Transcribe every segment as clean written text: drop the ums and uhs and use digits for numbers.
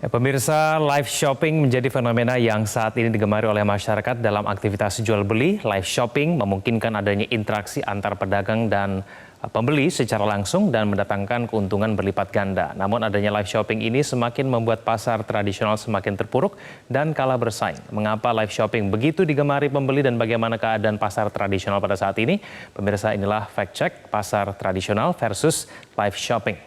Ya, pemirsa, live shopping menjadi fenomena yang saat ini digemari oleh masyarakat dalam aktivitas jual beli. Live shopping memungkinkan adanya interaksi antar pedagang dan pembeli secara langsung dan mendatangkan keuntungan berlipat ganda. Namun adanya live shopping ini semakin membuat pasar tradisional semakin terpuruk dan kalah bersaing. Mengapa live shopping begitu digemari pembeli dan bagaimana keadaan pasar tradisional pada saat ini? Pemirsa, inilah fact check pasar tradisional versus live shopping.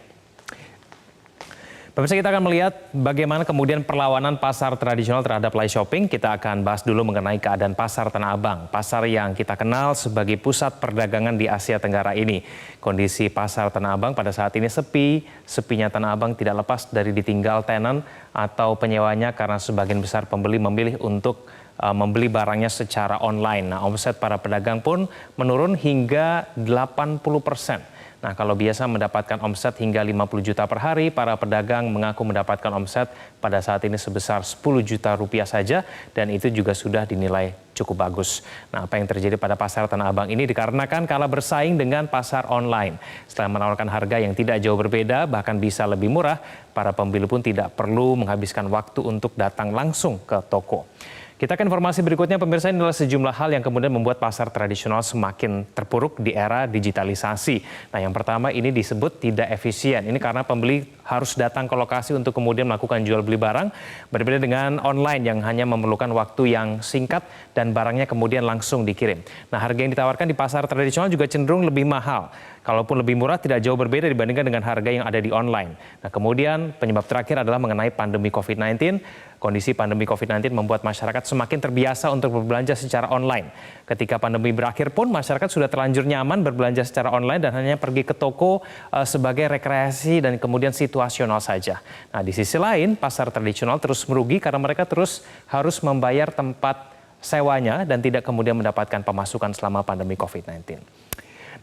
Pemirsa, kita akan melihat bagaimana kemudian perlawanan pasar tradisional terhadap live shopping. Kita akan bahas dulu mengenai keadaan pasar Tanah Abang, pasar yang kita kenal sebagai pusat perdagangan di Asia Tenggara ini. Kondisi pasar Tanah Abang pada saat ini sepi. Sepinya Tanah Abang tidak lepas dari ditinggal tenant atau penyewanya karena sebagian besar pembeli memilih untuk membeli barangnya secara online. Nah, omset para pedagang pun menurun hingga 80%. Nah, kalau biasa mendapatkan omset hingga 50 juta per hari, para pedagang mengaku mendapatkan omset pada saat ini sebesar 10 juta rupiah saja, dan itu juga sudah dinilai cukup bagus. Nah, apa yang terjadi pada pasar Tanah Abang ini dikarenakan kalah bersaing dengan pasar online. Setelah menawarkan harga yang tidak jauh berbeda, bahkan bisa lebih murah, para pembeli pun tidak perlu menghabiskan waktu untuk datang langsung ke toko. Kita ke informasi berikutnya, pemirsa. Ini adalah sejumlah hal yang kemudian membuat pasar tradisional semakin terpuruk di era digitalisasi. Nah, yang pertama ini disebut tidak efisien. Ini karena pembeli harus datang ke lokasi untuk kemudian melakukan jual beli barang. Berbeda dengan online yang hanya memerlukan waktu yang singkat dan barangnya kemudian langsung dikirim. Nah, harga yang ditawarkan di pasar tradisional juga cenderung lebih mahal. Kalaupun lebih murah, tidak jauh berbeda dibandingkan dengan harga yang ada di online. Nah, kemudian penyebab terakhir adalah mengenai pandemi COVID-19. Kondisi pandemi COVID-19 membuat masyarakat semakin terbiasa untuk berbelanja secara online. Ketika pandemi berakhir pun, masyarakat sudah terlanjur nyaman berbelanja secara online dan hanya pergi ke toko sebagai rekreasi dan kemudian situasional saja. Nah, di sisi lain, pasar tradisional terus merugi karena mereka terus harus membayar tempat sewanya dan tidak kemudian mendapatkan pemasukan selama pandemi COVID-19.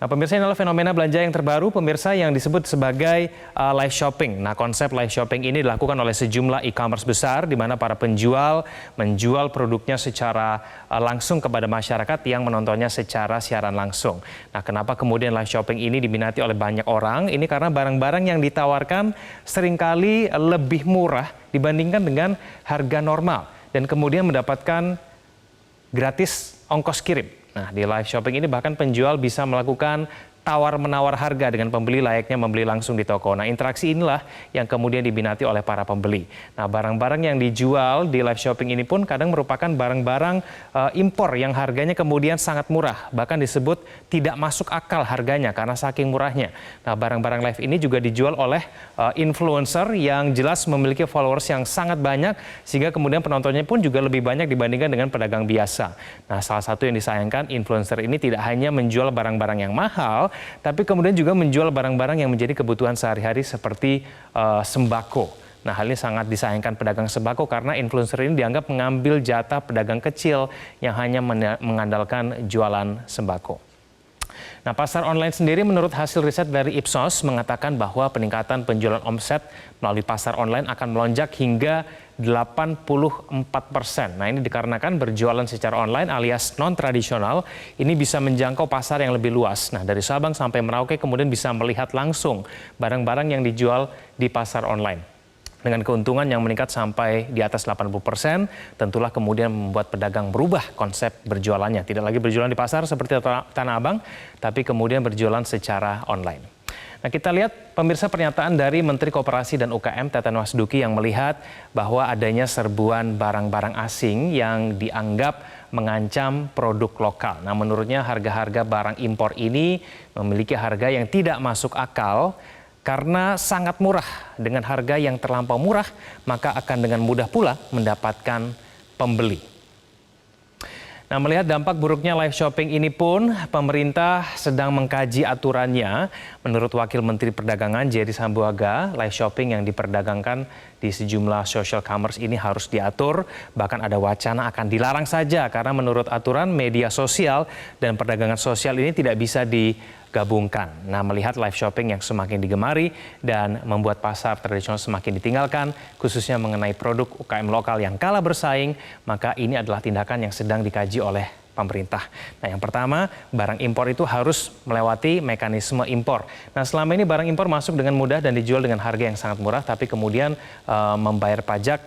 Nah, pemirsa, ini adalah fenomena belanja yang terbaru, pemirsa, yang disebut sebagai live shopping. Nah, konsep live shopping ini dilakukan oleh sejumlah e-commerce besar, di mana para penjual menjual produknya secara langsung kepada masyarakat yang menontonnya secara siaran langsung. Nah, kenapa kemudian live shopping ini diminati oleh banyak orang? Ini karena barang-barang yang ditawarkan seringkali lebih murah dibandingkan dengan harga normal, dan kemudian mendapatkan gratis ongkos kirim. Nah, di live shopping ini bahkan penjual bisa melakukan tawar-menawar harga dengan pembeli layaknya membeli langsung di toko. Nah, interaksi inilah yang kemudian diminati oleh para pembeli. Nah, barang-barang yang dijual di live shopping ini pun kadang merupakan barang-barang impor yang harganya kemudian sangat murah. Bahkan disebut tidak masuk akal harganya karena saking murahnya. Nah, barang-barang live ini juga dijual oleh influencer yang jelas memiliki followers yang sangat banyak, sehingga kemudian penontonnya pun juga lebih banyak dibandingkan dengan pedagang biasa. Nah, salah satu yang disayangkan, influencer ini tidak hanya menjual barang-barang yang mahal, tapi kemudian juga menjual barang-barang yang menjadi kebutuhan sehari-hari seperti sembako. Nah, hal ini sangat disayangkan pedagang sembako karena influencer ini dianggap mengambil jatah pedagang kecil yang hanya mengandalkan jualan sembako. Nah, pasar online sendiri menurut hasil riset dari Ipsos mengatakan bahwa peningkatan penjualan omset melalui pasar online akan melonjak hingga 84%. Nah, ini dikarenakan berjualan secara online alias non-tradisional ini bisa menjangkau pasar yang lebih luas. Nah, dari Sabang sampai Merauke kemudian bisa melihat langsung barang-barang yang dijual di pasar online. Dengan keuntungan yang meningkat sampai di atas 80%, tentulah kemudian membuat pedagang berubah konsep berjualannya. Tidak lagi berjualan di pasar seperti Tanah Abang, tapi kemudian berjualan secara online. Nah, kita lihat, pemirsa, pernyataan dari Menteri Koperasi dan UKM Teten Wasduki yang melihat bahwa adanya serbuan barang-barang asing yang dianggap mengancam produk lokal. Nah, menurutnya harga-harga barang impor ini memiliki harga yang tidak masuk akal karena sangat murah. Dengan harga yang terlampau murah, maka akan dengan mudah pula mendapatkan pembeli. Nah, melihat dampak buruknya live shopping ini pun, pemerintah sedang mengkaji aturannya. Menurut Wakil Menteri Perdagangan Jerry Sambuaga, live shopping yang diperdagangkan di sejumlah social commerce ini harus diatur. Bahkan ada wacana akan dilarang saja karena menurut aturan media sosial dan perdagangan sosial ini tidak bisa digabungkan. Nah, melihat live shopping yang semakin digemari dan membuat pasar tradisional semakin ditinggalkan, khususnya mengenai produk UKM lokal yang kalah bersaing, maka ini adalah tindakan yang sedang dikaji oleh pemerintah. Nah, yang pertama, barang impor itu harus melewati mekanisme impor. Nah, selama ini barang impor masuk dengan mudah dan dijual dengan harga yang sangat murah, tapi kemudian membayar pajak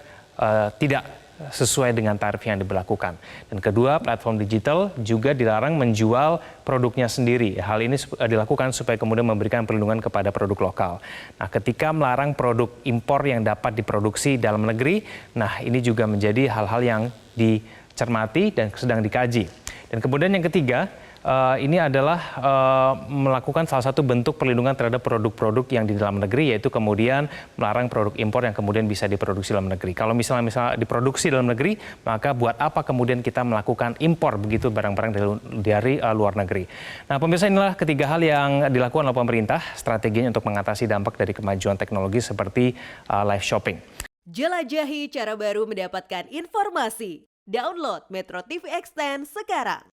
tidak sesuai dengan tarif yang diberlakukan. Dan kedua, platform digital juga dilarang menjual produknya sendiri. Hal ini dilakukan supaya kemudian memberikan perlindungan kepada produk lokal. Nah, ketika melarang produk impor yang dapat diproduksi dalam negeri, nah ini juga menjadi hal-hal yang dicermati dan sedang dikaji. Dan kemudian yang ketiga, ini adalah melakukan salah satu bentuk perlindungan terhadap produk-produk yang di dalam negeri, yaitu kemudian melarang produk impor yang kemudian bisa diproduksi dalam negeri. Kalau misalnya diproduksi dalam negeri, maka buat apa kemudian kita melakukan impor begitu barang-barang dari luar negeri. Nah, pemirsa, inilah ketiga hal yang dilakukan oleh pemerintah strateginya untuk mengatasi dampak dari kemajuan teknologi seperti live shopping. Jelajahi cara baru mendapatkan informasi. Download Metro TV Extend sekarang.